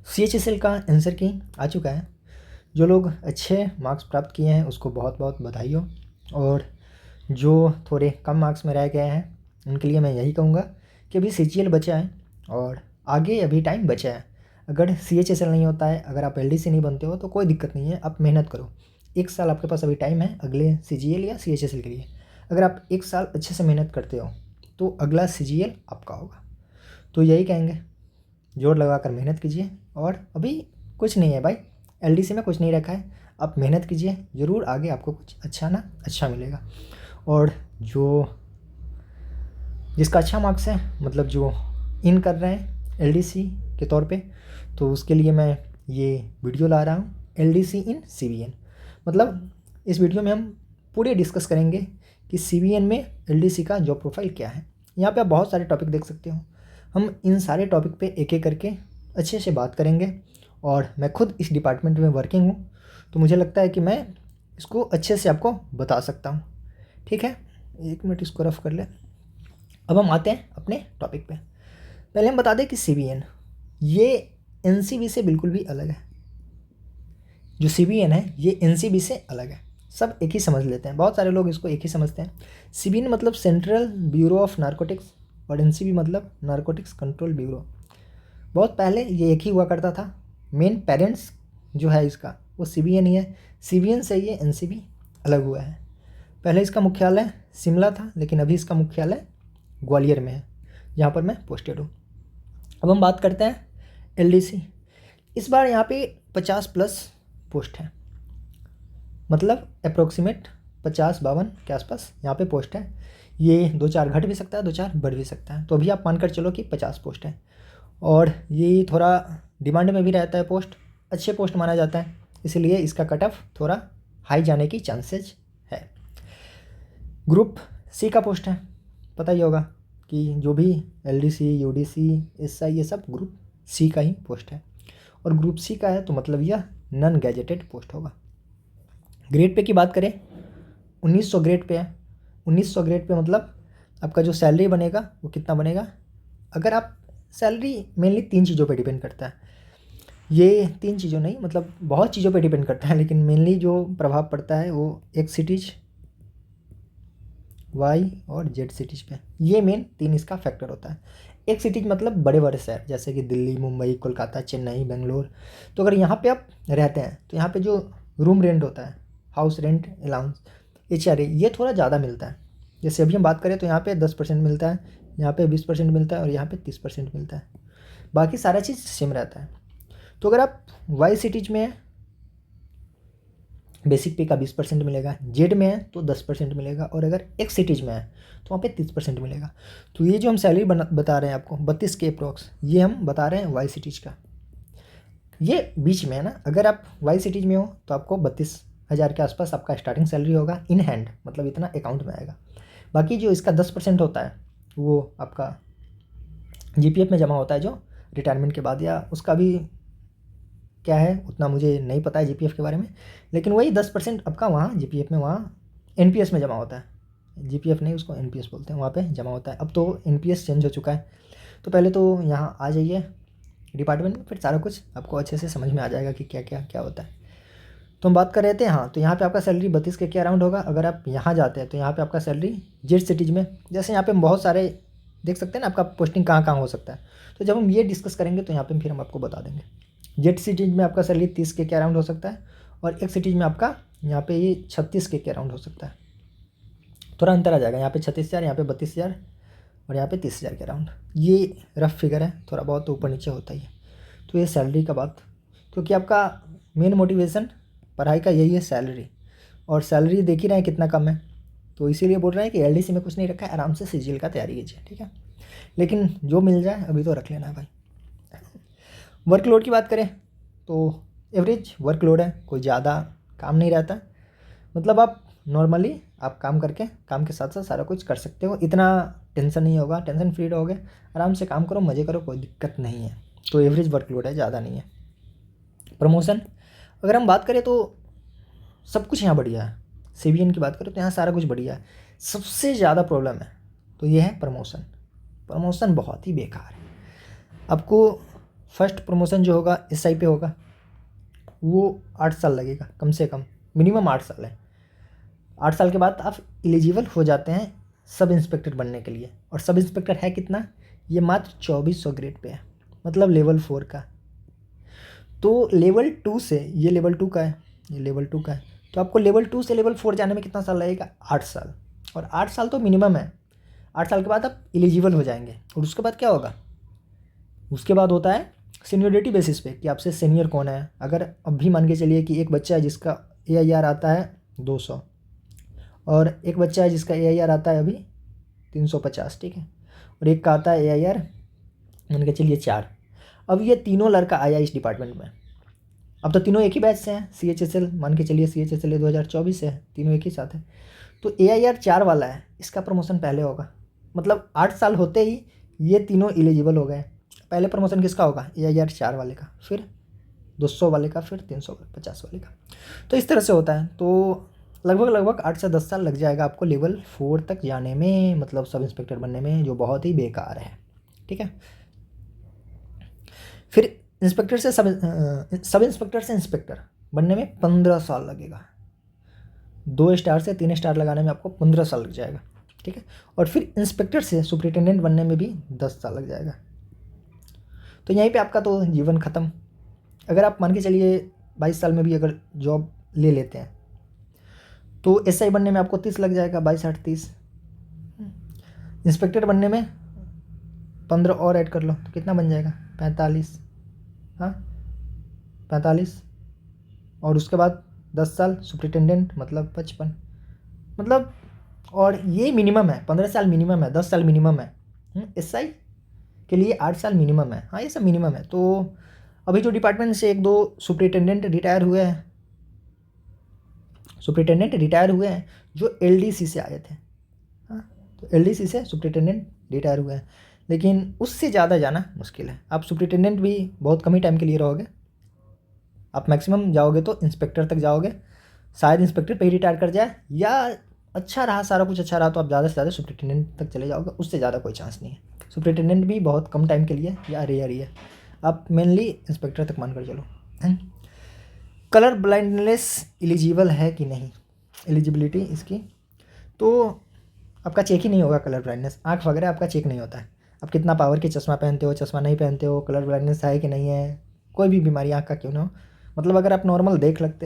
CHSL का answer की आ चुका है। जो लोग अच्छे मार्क्स प्राप्त किए हैं उसको बहुत बहुत बधाई हो, और जो थोड़े कम मार्क्स में रह गए हैं उनके लिए मैं यही कहूँगा कि अभी CGL बचा है और आगे अभी टाइम बचा है। अगर CHSL नहीं होता है, अगर आप LDC नहीं बनते हो तो कोई दिक्कत नहीं है, आप मेहनत करो। 1 साल आपके पास अभी टाइम है अगले CGL या CHSL के लिए। अगर आप 1 साल अच्छे से मेहनत करते हो तो अगला CGL आपका होगा। तो यही कहेंगे, जोर लगा कर मेहनत कीजिए। और अभी कुछ नहीं है भाई, LDC में कुछ नहीं रखा है, आप मेहनत कीजिए, ज़रूर आगे आपको कुछ अच्छा मिलेगा। और जिसका अच्छा मार्क्स है, मतलब जो इन कर रहे हैं LDC के तौर पे, तो उसके लिए मैं ये वीडियो ला रहा हूँ, LDC इन CBN। मतलब इस वीडियो में हम पूरे डिस्कस करेंगे कि CBN में LDC का जॉब प्रोफाइल क्या है। यहाँ पे आप बहुत सारे टॉपिक देख सकते हो, हम इन सारे टॉपिक पे एक एक करके अच्छे से बात करेंगे। और मैं खुद इस डिपार्टमेंट में वर्किंग हूँ, तो मुझे लगता है कि मैं इसको अच्छे से आपको बता सकता हूँ। ठीक है, 1 मिनट इसको रफ कर ले। अब हम आते हैं अपने टॉपिक पे। पहले हम बता दें कि CBN ये NCB से बिल्कुल भी अलग है। जो CBN है ये NCB से अलग है, सब एक ही समझ लेते हैं, बहुत सारे लोग इसको एक ही समझते हैं। CBN मतलब सेंट्रल ब्यूरो ऑफ नारकोटिक्स, और NCB मतलब नारकोटिक्स कंट्रोल ब्यूरो। बहुत पहले ये एक ही हुआ करता था। मेन पेरेंट्स जो है इसका वो CBN ही है। CBN से ये NCB अलग हुआ है। पहले इसका मुख्यालय शिमला था, लेकिन अभी इसका मुख्यालय ग्वालियर में है, जहाँ पर मैं पोस्टेड हूँ। अब हम बात करते हैं LDC। इस बार यहाँ पे 50+ पोस्ट है, मतलब अप्रोक्सीमेट 50-52 के आसपास यहाँ पे पोस्ट है। ये 2-4 घट भी सकता है, 2-4 बढ़ भी सकता है, तो अभी आप मानकर चलो कि 50 पोस्ट है। और ये थोड़ा डिमांड में भी रहता है, पोस्ट अच्छे पोस्ट माना जाता है, इसलिए इसका कट ऑफ थोड़ा हाई जाने की चांसेज है। ग्रुप C का पोस्ट है, पता ही होगा कि जो भी LDC, UDC, SI ये सब ग्रुप C का ही पोस्ट है। और ग्रुप C का है तो मतलब यह नॉन गैजेटेड पोस्ट होगा। ग्रेड पे की बात करें, 1900 ग्रेड पे है। 1900 ग्रेड पे मतलब आपका जो सैलरी बनेगा वो कितना बनेगा। अगर आप सैलरी मेनली 3 चीज़ों पे डिपेंड करता है, ये 3 चीज़ों नहीं, मतलब बहुत चीज़ों पे डिपेंड करता है, लेकिन मेनली जो प्रभाव पड़ता है वो X सिटीज़, Y और Z सिटीज़ पे। ये मेन 3 इसका फैक्टर होता है। X सिटीज़ मतलब बड़े बड़े शहर, जैसे कि दिल्ली, मुंबई, कोलकाता, चेन्नई, बेंगलोर। तो अगर यहाँ पे आप रहते हैं तो यहाँ पे जो रूम रेंट होता है, हाउस रेंट अलाउंस, HRA, ये थोड़ा ज़्यादा मिलता है। जैसे अभी हम बात करें तो यहाँ पे 10% मिलता है, यहाँ पे 20% मिलता है, और यहाँ पे 30% मिलता है। बाकी सारा चीज़ सेम रहता है। तो अगर आप Y सिटीज़ में हैं, बेसिक पे का 20% मिलेगा, Z में है तो 10% मिलेगा, और अगर X सिटीज़ में है तो वहाँ पे 30% मिलेगा। तो ये जो हम सैलरी बता रहे हैं आपको 32 के अप्रॉक्स, ये हम बता रहे हैं Y सिटीज़ का। ये बीच में है ना, अगर आप Y सिटीज़ में हो तो आपको 32,000 के आसपास आपका स्टार्टिंग सैलरी होगा इन हैंड, मतलब इतना अकाउंट में आएगा। बाकी जो इसका 10% होता है वो आपका GPF में जमा होता है, जो रिटायरमेंट के बाद, या उसका भी क्या है उतना मुझे नहीं पता है GPF के बारे में, लेकिन वही 10% आपका वहाँ GPF में, वहाँ NPS में जमा होता है। GPF नहीं, उसको NPS बोलते हैं, वहाँ पे जमा होता है। अब तो NPS चेंज हो चुका है। तो पहले तो यहाँ आ जाइए डिपार्टमेंट में, फिर सारा कुछ आपको अच्छे से समझ में आ जाएगा कि क्या क्या क्या होता है। तो हम बात कर रहे थे, हाँ, तो यहाँ पे आपका सैलरी 32 के अराउंड होगा। अगर आप यहाँ जाते हैं तो यहाँ पे आपका सैलरी जेड सिटीज़ में, जैसे यहाँ पे हम बहुत सारे देख सकते हैं ना आपका पोस्टिंग कहाँ कहाँ हो सकता है, तो जब हम ये डिस्कस करेंगे तो यहाँ पे फिर हम आपको बता देंगे। जेड सिटीज़ में आपका सैलरी 30 के अराउंड हो सकता है, और एक सिटीज़ में आपका यहाँ पे ये 36 के अराउंड हो सकता है। थोड़ा अंतर आ जाएगा, यहाँ पे 36,000, यहाँ पे 32,000, और यहाँ पे 30,000 के अराउंड। ये रफ फिगर है, थोड़ा बहुत ऊपर नीचे होता ही है। तो ये सैलरी का बात, क्योंकि आपका मेन मोटिवेशन पढ़ाई का यही है, सैलरी, और सैलरी देख ही रहे हैं कितना कम है, तो इसीलिए बोल रहे हैं कि LDC में कुछ नहीं रखा है, आराम से CGL का तैयारी कीजिए, ठीक है। लेकिन जो मिल जाए अभी तो रख लेना है भाई। वर्कलोड की बात करें तो एवरेज वर्कलोड है, कोई ज़्यादा काम नहीं रहता, मतलब आप नॉर्मली आप काम करके, काम के साथ साथ सारा कुछ कर सकते हो, इतना टेंशन नहीं होगा, टेंशन फ्री रहोगे, आराम से काम करो, मज़े करो, कोई दिक्कत नहीं है। तो एवरेज वर्कलोड है, ज़्यादा नहीं है। प्रमोशन अगर हम बात करें तो सब कुछ यहाँ बढ़िया है। CBN की बात करें तो यहाँ सारा कुछ बढ़िया है। सबसे ज़्यादा प्रॉब्लम है तो ये है प्रमोशन। प्रमोशन बहुत ही बेकार है। आपको फर्स्ट प्रमोशन जो होगा SI पे होगा वो 8 साल लगेगा कम से कम, मिनिमम 8 साल है। 8 साल के बाद आप एलिजिबल हो जाते हैं सब इंस्पेक्टर बनने के लिए। और सब इंस्पेक्टर है कितना, ये मात्र 2400 ग्रेड पे है, मतलब लेवल 4 का। तो लेवल 2 से, ये लेवल 2 का है, ये लेवल 2 का है, तो आपको लेवल 2 से लेवल 4 जाने में कितना साल लगेगा, 8 साल। और 8 साल तो मिनिमम है। 8 साल के बाद आप एलिजिबल हो जाएंगे। और उसके बाद क्या होगा, उसके बाद होता है सीनियरिटी बेसिस पे कि आपसे सीनियर कौन है। अगर अब भी मान के चलिए कि एक बच्चा है जिसका AIR आता है 200 और एक बच्चा है जिसका AIR आता है अभी 350, ठीक है, और एक का आता है AIR मान के चलिए 4। अब ये तीनों लड़का आया इस डिपार्टमेंट में। अब तो तीनों एक ही बैच से हैं, CHSL मान के चलिए, CHSL 2024 से है, तीनों एक ही साथ है। तो AIR 4 वाला है, इसका प्रमोशन पहले होगा। मतलब 8 साल होते ही ये तीनों एलिजिबल हो गए। पहले प्रमोशन किसका होगा, AIR 4 वाले का, फिर 200 वाले का, फिर 350 वाले का। तो इस तरह से होता है। तो लगभग 8 से 10 साल लग जाएगा आपको लेवल 4 तक जाने में, मतलब सब इंस्पेक्टर बनने में, जो बहुत ही बेकार है, ठीक है। फिर इंस्पेक्टर से सब इंस्पेक्टर से इंस्पेक्टर बनने में 15 साल लगेगा। 2 स्टार से 3 स्टार लगाने में आपको 15 साल लग जाएगा, ठीक है। और फिर इंस्पेक्टर से सुपरिटेंडेंट बनने में भी 10 साल लग जाएगा। तो यहीं पे आपका तो जीवन ख़त्म। अगर आप मान के चलिए 22 साल में भी अगर जॉब ले लेते हैं तो SI बनने में आपको 30 लग जाएगा, 22 8 30। इंस्पेक्टर बनने में 15 और ऐड कर लो तो कितना बन जाएगा, 45। हाँ 45। और उसके बाद 10 साल सुपरिटेंडेंट मतलब 55, मतलब, और ये मिनिमम है, 15 साल मिनिमम है, 10 साल मिनिमम है। SI के लिए 8 साल मिनिमम है। हाँ ये सब मिनिमम है। तो अभी जो डिपार्टमेंट से 1-2 सुपरिटेंडेंट रिटायर हुए हैं, जो LDC से आए थे। हाँ तो LDC से सुपरिटेंडेंट रिटायर हुए हैं, लेकिन उससे ज़्यादा जाना मुश्किल है। आप सुपरिटेंडेंट भी बहुत कम ही टाइम के लिए रहोगे। आप मैक्सिमम जाओगे तो इंस्पेक्टर तक जाओगे, शायद इंस्पेक्टर पे ही रिटायर कर जाए, या अच्छा रहा, सारा कुछ अच्छा रहा तो आप ज़्यादा से ज़्यादा सुपरिटेंडेंट तक चले जाओगे, उससे ज़्यादा कोई चांस नहीं है। सुपरिटेंडेंट भी बहुत कम टाइम के लिए या रेयर ही है, आप मेनली इंस्पेक्टर तक मान कर चलो। कलर ब्लाइंडनेस एलिजिबल है कि नहीं, एलिजिबिलिटी इसकी तो आपका चेक ही नहीं होगा। कलर ब्लाइंडनेस, आँख वगैरह आपका चेक नहीं होता है। आप कितना पावर के चश्मा पहनते हो, चश्मा नहीं पहनते हो, कलर ब्लाइंडनेस है कि नहीं है, कोई भी बीमारी आँख का क्यों ना हो, मतलब अगर आप नॉर्मल देख सकते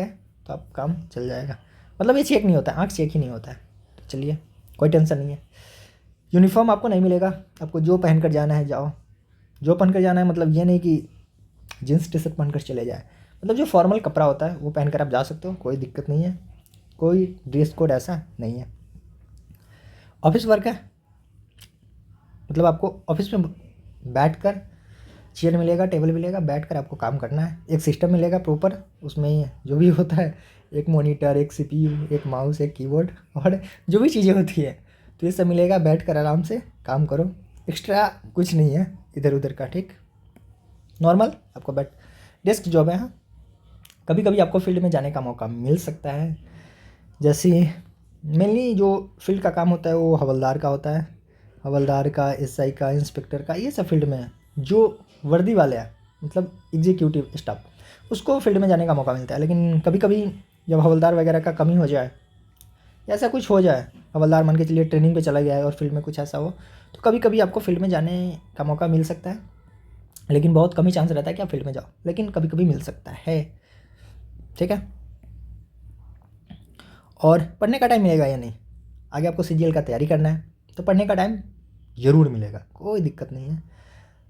हैं तो आप काम चल जाएगा। मतलब ये चेक नहीं होता है, आँख चेक ही नहीं होता है। तो चलिए कोई टेंशन नहीं है। यूनिफॉर्म आपको नहीं मिलेगा, आपको जो पहन कर जाना है जाओ, जो पहन कर जाना है, मतलब ये नहीं कि जीन्स टी शर्ट पहन कर चले जाए, मतलब जो फॉर्मल कपड़ा होता है वो पहन कर आप जा सकते हो, कोई दिक्कत नहीं है, कोई ड्रेस कोड ऐसा नहीं है। ऑफिस वर्क है, मतलब आपको ऑफिस में बैठकर चेयर मिलेगा, टेबल मिलेगा, बैठकर आपको काम करना है। एक सिस्टम मिलेगा प्रॉपर, उसमें जो भी होता है, एक मॉनिटर, एक CPU, एक माउस, एक कीबोर्ड और जो भी चीज़ें होती है, तो ये सब मिलेगा। बैठकर आराम से काम करो, एक्स्ट्रा कुछ नहीं है इधर उधर का, ठीक, नॉर्मल आपको डेस्क जॉब है। हाँ कभी कभी आपको फील्ड में जाने का मौका मिल सकता है, जैसे मेनली जो फील्ड का काम होता है वो हवलदार का होता है, हवलदार का, SI का, इंस्पेक्टर का, ये सब फील्ड में है। जो वर्दी वाले हैं, मतलब एग्जीक्यूटिव स्टाफ, उसको फील्ड में जाने का मौका मिलता है। लेकिन कभी कभी जब हवलदार वगैरह का कमी हो जाए, या ऐसा कुछ हो जाए, हवलदार मान के चलिए ट्रेनिंग पे चला गया है और फील्ड में कुछ ऐसा हो, तो कभी कभी आपको फील्ड में जाने का मौका मिल सकता है। लेकिन बहुत कम ही चांस रहता है कि आप फील्ड में जाओ, लेकिन कभी कभी मिल सकता है, ठीक है। और पढ़ने का टाइम मिलेगा या नहीं, आगे आपको CGL का तैयारी करना है तो पढ़ने का टाइम ज़रूर मिलेगा, कोई दिक्कत नहीं है,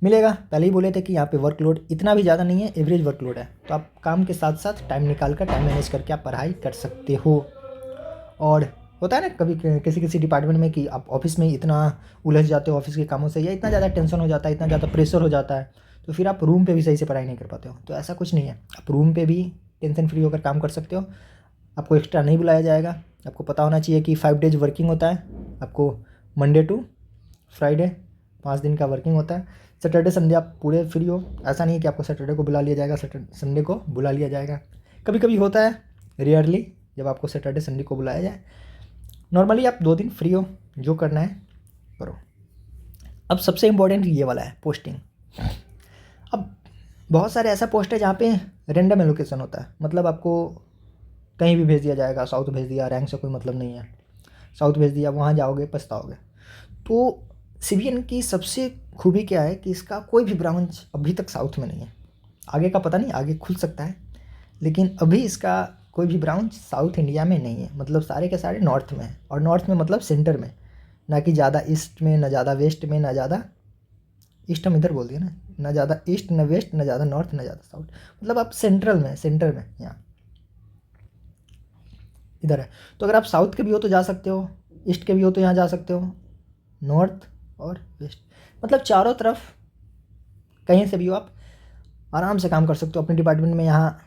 मिलेगा। पहले ही बोले थे कि यहाँ पे वर्कलोड इतना भी ज़्यादा नहीं है, एवरेज वर्कलोड है, तो आप काम के साथ साथ टाइम निकाल कर, टाइम मैनेज करके आप पढ़ाई कर सकते हो। और होता है ना कभी किसी डिपार्टमेंट में कि आप ऑफिस में इतना उलझ जाते हो ऑफिस के कामों से, या इतना ज़्यादा टेंशन हो जाता है, इतना ज़्यादा प्रेशर हो जाता है, तो फिर आप रूम पे भी सही से पढ़ाई नहीं कर पाते हो। तो ऐसा कुछ नहीं है, आप रूम पे भी टेंशन फ्री होकर काम कर सकते हो, आपको एक्स्ट्रा नहीं बुलाया जाएगा। आपको पता होना चाहिए कि 5 डेज वर्किंग होता है, आपको मंडे टू फ्राइडे 5 दिन का वर्किंग होता है। सैटरडे संडे आप पूरे फ्री हो, ऐसा नहीं कि आपको सैटरडे को बुला लिया जाएगा, संडे को बुला लिया जाएगा। कभी कभी होता है, रेयरली, जब आपको सैटरडे संडे को बुलाया जाए। नॉर्मली आप 2 दिन फ्री हो, जो करना है करो। अब सबसे इम्पोर्टेंट ये वाला है, पोस्टिंग। बहुत सारे ऐसा पोस्ट है जहाँ पे रेंडम एलोकेशन होता है, मतलब आपको कहीं भी भेज दिया जाएगा। साउथ भेज दिया, रैंक से कोई मतलब नहीं है, साउथ भेज दिया, वहाँ जाओगे पछताओगे। तो सीबीएन की सबसे खूबी क्या है कि इसका कोई भी ब्रांच अभी तक साउथ में नहीं है। आगे का पता नहीं, आगे खुल सकता है, लेकिन अभी इसका कोई भी ब्रांच साउथ इंडिया में नहीं है। मतलब सारे के सारे नॉर्थ में है, और नॉर्थ में मतलब सेंटर में, ना कि ज़्यादा ईस्ट में, ना ज़्यादा वेस्ट में, ना ज़्यादा ईस्ट हम इधर बोल दिए ना ज़्यादा ईस्ट, ना वेस्ट, ना ज़्यादा नॉर्थ, ना ज़्यादा साउथ। मतलब आप सेंट्रल में, सेंटर में यहाँ इधर है। तो अगर आप साउथ के भी हो तो जा सकते हो, ईस्ट के भी हो तो यहाँ जा सकते हो, नॉर्थ और वेस्ट, मतलब चारों तरफ कहीं से भी हो आप आराम से काम कर सकते हो अपने डिपार्टमेंट में। यहाँ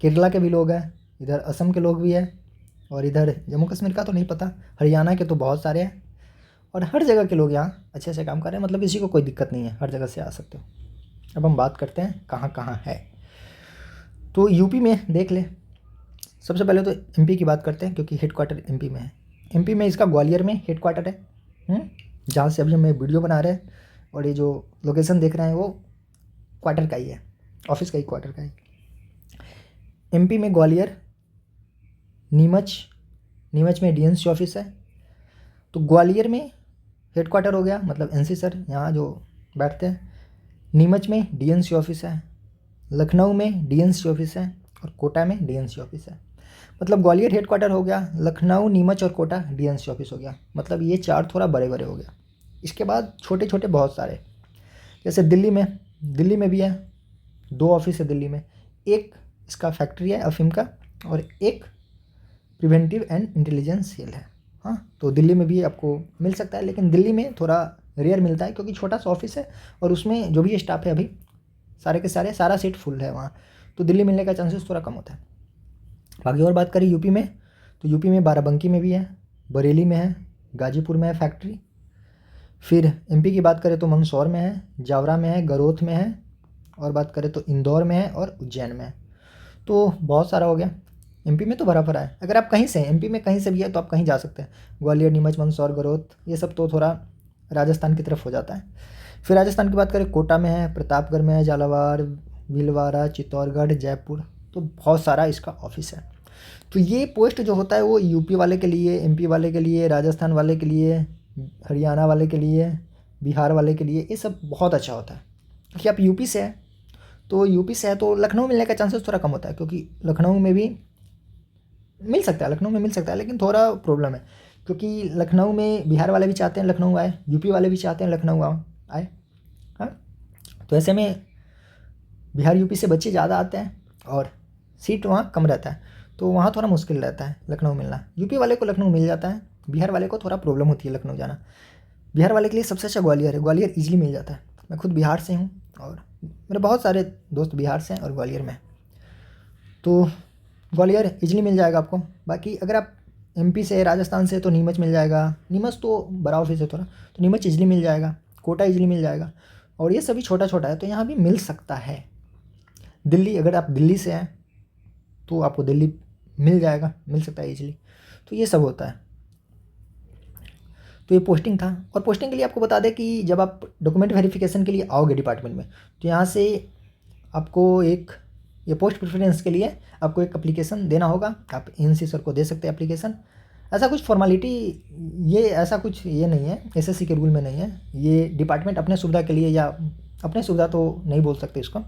केरला के भी लोग हैं, इधर असम के लोग भी हैं, और इधर जम्मू कश्मीर का तो नहीं पता, हरियाणा के तो बहुत सारे हैं, और हर जगह के लोग यहाँ अच्छे से काम कर रहे हैं। मतलब किसी को कोई दिक्कत नहीं है, हर जगह से आ सकते हो। अब हम बात करते हैं कहाँ कहाँ है। तो यूपी में देख ले, सबसे पहले तो एमपी की बात करते हैं, क्योंकि हेड क्वार्टर एमपी में है। एमपी में इसका ग्वालियर में हेड क्वार्टर है, जहाँ से अभी हम वीडियो बना रहे हैं, और ये जो लोकेशन देख रहे हैं वो क्वार्टर का ही है, ऑफिस का ही क्वार्टर का ही। एमपी में ग्वालियर, नीमच में डीएनसी ऑफिस है। तो ग्वालियर में हेड क्वार्टर हो गया, मतलब एनसी सर यहाँ जो बैठते हैं। नीमच में डीएनसी ऑफिस है, लखनऊ में डीएनसी ऑफिस है, और कोटा में डीएनसी ऑफिस है। मतलब ग्वालियर हेड क्वार्टर हो गया, लखनऊ, नीमच और कोटा डीएनसी ऑफिस हो गया। मतलब ये चार थोड़ा बड़े बड़े हो गया। इसके बाद छोटे छोटे बहुत सारे, जैसे दिल्ली में भी है, 2 ऑफिस है दिल्ली में। एक इसका फैक्ट्री है अफीम का, और एक प्रिवेंटिव एंड इंटेलिजेंस सेल है। हाँ, तो दिल्ली में भी आपको मिल सकता है, लेकिन दिल्ली में थोड़ा रेयर मिलता है, क्योंकि छोटा सा ऑफिस है, और उसमें जो भी स्टाफ है अभी सारे के सारा सीट फुल है वहाँ, तो दिल्ली मिलने का चांसेस थोड़ा कम होता है। बाकी और बात करें यूपी में, तो यूपी में बाराबंकी में भी है, बरेली में है, गाजीपुर में है फैक्ट्री। फिर एमपी की बात करें तो मंदसौर में है, जावरा में है, गरोथ में है, और बात करें तो इंदौर में है, और उज्जैन में है। तो बहुत सारा हो गया। एमपी में तो भरा पड़ा है। अगर आप कहीं से एमपी में कहीं से भी है तो आप कहीं जा सकते हैं। ग्वालियर, नीमच, मंदसौर, गरोथ, ये सब तो थोड़ा राजस्थान की तरफ हो जाता है। फिर राजस्थान की बात करें, कोटा में है, प्रतापगढ़ में है, झालावाड़, भीलवाड़ा, चित्तौड़गढ़, जयपुर, तो बहुत सारा इसका ऑफिस है। तो ये पोस्ट जो होता है वो यूपी वाले के लिए, एमपी वाले के लिए, राजस्थान वाले के लिए, हरियाणा वाले के लिए, बिहार वाले के लिए, ये सब बहुत अच्छा होता है। क्योंकि आप यूपी से हैं, तो यूपी से है तो लखनऊ मिलने का चांसेस थोड़ा कम होता है, क्योंकि लखनऊ में भी मिल सकता है, लखनऊ में मिल सकता है, लेकिन थोड़ा प्रॉब्लम है, क्योंकि लखनऊ में बिहार वाले भी चाहते हैं लखनऊ आए, यूपी वाले भी चाहते हैं लखनऊ आए। हाँ, तो ऐसे में बिहार यूपी से बच्चे ज़्यादा आते हैं, और सीट वहाँ कम रहता है, तो वहाँ थोड़ा मुश्किल रहता है लखनऊ मिलना। यूपी वाले को लखनऊ मिल जाता है, बिहार वाले को थोड़ा प्रॉब्लम होती है लखनऊ जाना। बिहार वाले के लिए सबसे अच्छा ग्वालियर है, ग्वालियर ईजिली मिल जाता है। मैं खुद बिहार से हूँ, और मेरे बहुत सारे दोस्त बिहार से हैं और ग्वालियर में, तो ग्वालियर ईजिली मिल जाएगा आपको। बाकी अगर आप एमपी से, राजस्थान से, तो नीमच मिल जाएगा। नीमच तो बड़ा ऑफिस है थोड़ा, तो नीमच ईजिली मिल जाएगा, कोटा ईजिली मिल जाएगा, और ये सभी छोटा छोटा है, तो यहाँ भी मिल सकता है। दिल्ली, अगर आप दिल्ली से हैं तो आपको दिल्ली मिल जाएगा, मिल सकता है ईजिली। तो ये सब होता है। तो ये पोस्टिंग था। और पोस्टिंग के लिए आपको बता दें कि जब आप डॉक्यूमेंट वेरिफिकेशन के लिए आओगे डिपार्टमेंट में, तो यहाँ से आपको एक, ये पोस्ट प्रेफरेंस के लिए आपको एक एप्लीकेशन देना होगा। आप एनसी सर को दे सकते हैं एप्लीकेशन। ऐसा कुछ फॉर्मेलिटी, ये ऐसा कुछ ये नहीं है, एसएससी के रूल में नहीं है। ये डिपार्टमेंट अपने सुविधा के लिए, या अपने सुविधा तो नहीं बोल सकते इसको,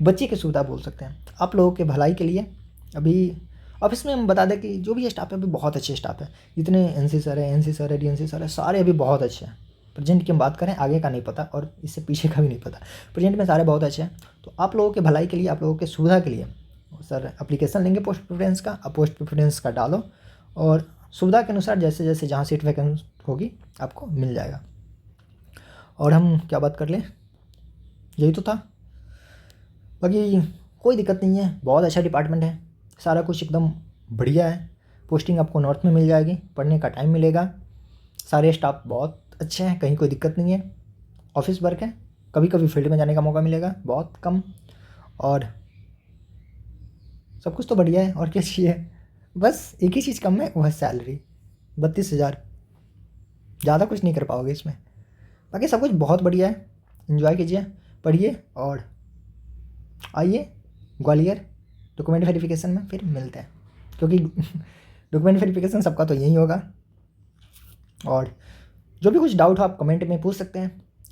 बच्चे की सुविधा बोल सकते हैं, आप लोगों के भलाई के लिए। अभी ऑफिस में हम बता दें कि जो भी स्टाफ है अभी बहुत अच्छे स्टाफ है, जितने एनसी सर है, एनसी सर है, डीएनसी सर है, सारे अभी बहुत अच्छे हैं। प्रेजेंट की हम बात करें, आगे का नहीं पता और इससे पीछे का भी नहीं पता, प्रेजेंट में सारे बहुत अच्छे हैं। तो आप लोगों के भलाई के लिए, आप लोगों के सुविधा के लिए सर एप्लीकेशन लेंगे पोस्ट प्रेफरेंस का। आप पोस्ट प्रेफरेंस का डालो, और सुविधा के अनुसार जैसे जैसे जहाँ सीट वैकेंट होगी आपको मिल जाएगा। और हम क्या बात कर लें, यही तो था। बाकी कोई दिक्कत नहीं है, बहुत अच्छा डिपार्टमेंट है, सारा कुछ एकदम बढ़िया है। पोस्टिंग आपको नॉर्थ में मिल जाएगी, पढ़ने का टाइम मिलेगा, सारे स्टाफ बहुत अच्छे हैं, कहीं कोई दिक्कत नहीं है। ऑफिस वर्क है, कभी कभी फील्ड में जाने का मौका मिलेगा, बहुत कम, और सब कुछ तो बढ़िया है। और क्या चाहिए, बस एक ही चीज़ कम है, वह सैलरी 32,000, ज़्यादा कुछ नहीं कर पाओगे इसमें। बाकी सब कुछ बहुत बढ़िया है, इन्जॉय कीजिए, पढ़िए, और आइए ग्वालियर डॉक्यूमेंट वेरिफिकेशन में फिर मिलते हैं, क्योंकि डॉक्यूमेंट वेरिफिकेशन सबका तो यही होगा। और जो भी कुछ डाउट हो आप कमेंट में पूछ सकते हैं।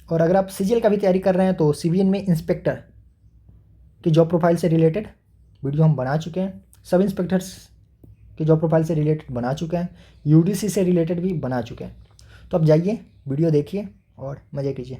और अगर आप सीजीएल का भी तैयारी कर रहे हैं तो सीवीएन में इंस्पेक्टर की जॉब प्रोफाइल से रिलेटेड वीडियो हम बना चुके हैं, सब इंस्पेक्टर्स की जॉब प्रोफाइल से रिलेटेड बना चुके हैं, यूडीसी से रिलेटेड भी बना चुके हैं। तो आप जाइए वीडियो देखिए और मज़े कीजिए।